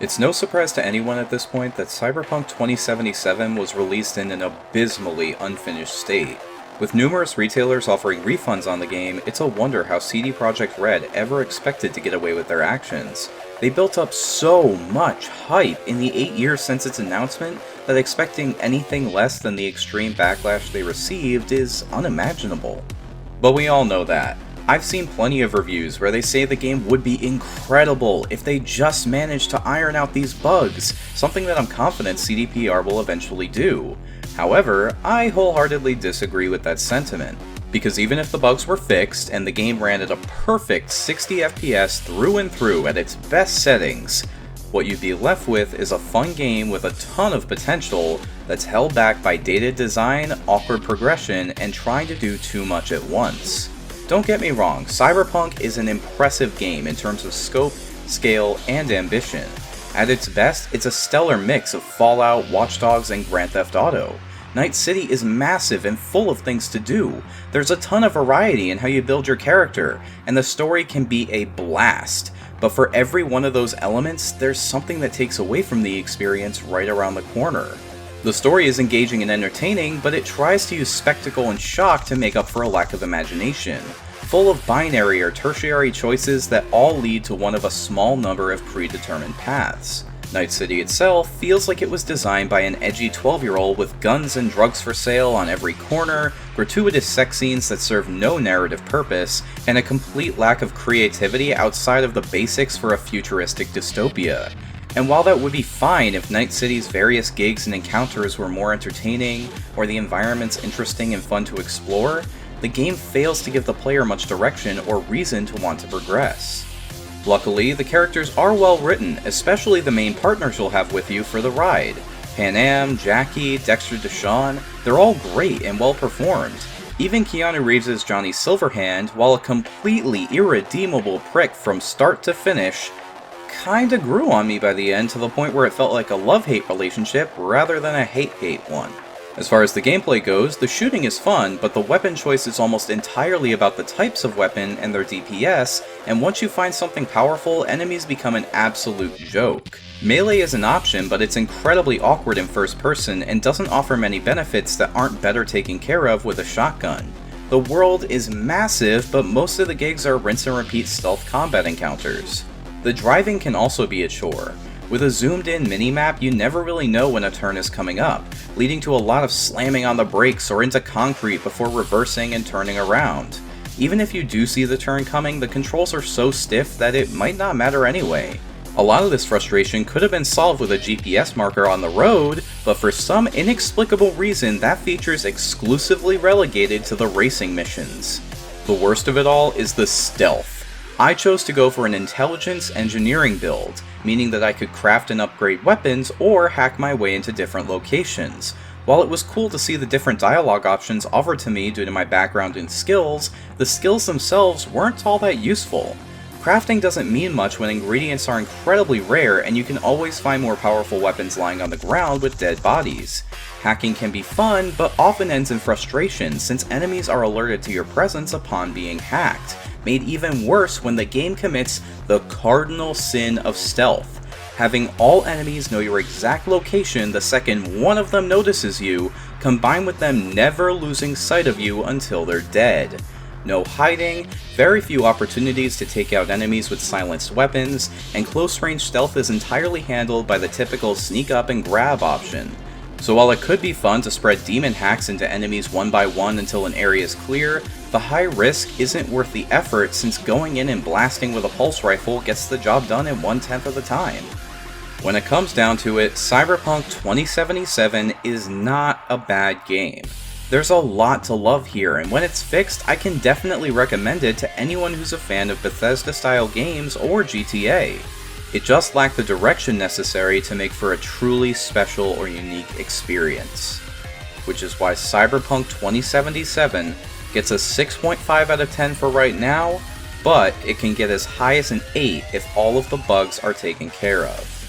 It's no surprise to anyone at this point that Cyberpunk 2077 was released in an abysmally unfinished state. With numerous retailers offering refunds on the game, it's a wonder how CD Projekt Red ever expected to get away with their actions. They built up so much hype in the 8 years since its announcement that expecting anything less than the extreme backlash they received is unimaginable. But we all know that. I've seen plenty of reviews where they say the game would be incredible if they just managed to iron out these bugs, something that I'm confident CDPR will eventually do. However, I wholeheartedly disagree with that sentiment, because even if the bugs were fixed and the game ran at a perfect 60 FPS through and through at its best settings, what you'd be left with is a fun game with a ton of potential that's held back by dated design, awkward progression, and trying to do too much at once. Don't get me wrong, Cyberpunk is an impressive game in terms of scope, scale, and ambition. At its best, it's a stellar mix of Fallout, Watch Dogs, and Grand Theft Auto. Night City is massive and full of things to do. There's a ton of variety in how you build your character, and the story can be a blast. But for every one of those elements, there's something that takes away from the experience right around the corner. The story is engaging and entertaining, but it tries to use spectacle and shock to make up for a lack of imagination, full of binary or tertiary choices that all lead to one of a small number of predetermined paths. Night City itself feels like it was designed by an edgy 12-year-old with guns and drugs for sale on every corner, gratuitous sex scenes that serve no narrative purpose, and a complete lack of creativity outside of the basics for a futuristic dystopia. And while that would be fine if Night City's various gigs and encounters were more entertaining, or the environments interesting and fun to explore, the game fails to give the player much direction or reason to want to progress. Luckily, the characters are well written, especially the main partners you'll have with you for the ride. Panam, Jackie, Dexter Deshawn, they're all great and well performed. Even Keanu Reeves' Johnny Silverhand, while a completely irredeemable prick from start to finish, kinda grew on me by the end to the point where it felt like a love-hate relationship rather than a hate-hate one. As far as the gameplay goes, the shooting is fun, but the weapon choice is almost entirely about the types of weapon and their DPS, and once you find something powerful, enemies become an absolute joke. Melee is an option, but it's incredibly awkward in first person and doesn't offer many benefits that aren't better taken care of with a shotgun. The world is massive, but most of the gigs are rinse and repeat stealth combat encounters. The driving can also be a chore. With a zoomed-in minimap, you never really know when a turn is coming up, leading to a lot of slamming on the brakes or into concrete before reversing and turning around. Even if you do see the turn coming, the controls are so stiff that it might not matter anyway. A lot of this frustration could have been solved with a GPS marker on the road, but for some inexplicable reason that feature is exclusively relegated to the racing missions. The worst of it all is the stealth. I chose to go for an intelligence engineering build, meaning that I could craft and upgrade weapons or hack my way into different locations. While it was cool to see the different dialogue options offered to me due to my background in skills, the skills themselves weren't all that useful. Crafting doesn't mean much when ingredients are incredibly rare and you can always find more powerful weapons lying on the ground with dead bodies. Hacking can be fun, but often ends in frustration since enemies are alerted to your presence upon being hacked, made even worse when the game commits the cardinal sin of stealth, having all enemies know your exact location the second one of them notices you, combined with them never losing sight of you until they're dead. No hiding, very few opportunities to take out enemies with silenced weapons, and close-range stealth is entirely handled by the typical sneak up and grab option. So while it could be fun to spread demon hacks into enemies one by one until an area is clear, the high risk isn't worth the effort since going in and blasting with a pulse rifle gets the job done in 1/10 of the time. When it comes down to it, Cyberpunk 2077 is not a bad game. There's a lot to love here, and when it's fixed, I can definitely recommend it to anyone who's a fan of Bethesda-style games or GTA. It just lacked the direction necessary to make for a truly special or unique experience. Which is why Cyberpunk 2077 gets a 6.5 out of 10 for right now, but it can get as high as an 8 if all of the bugs are taken care of.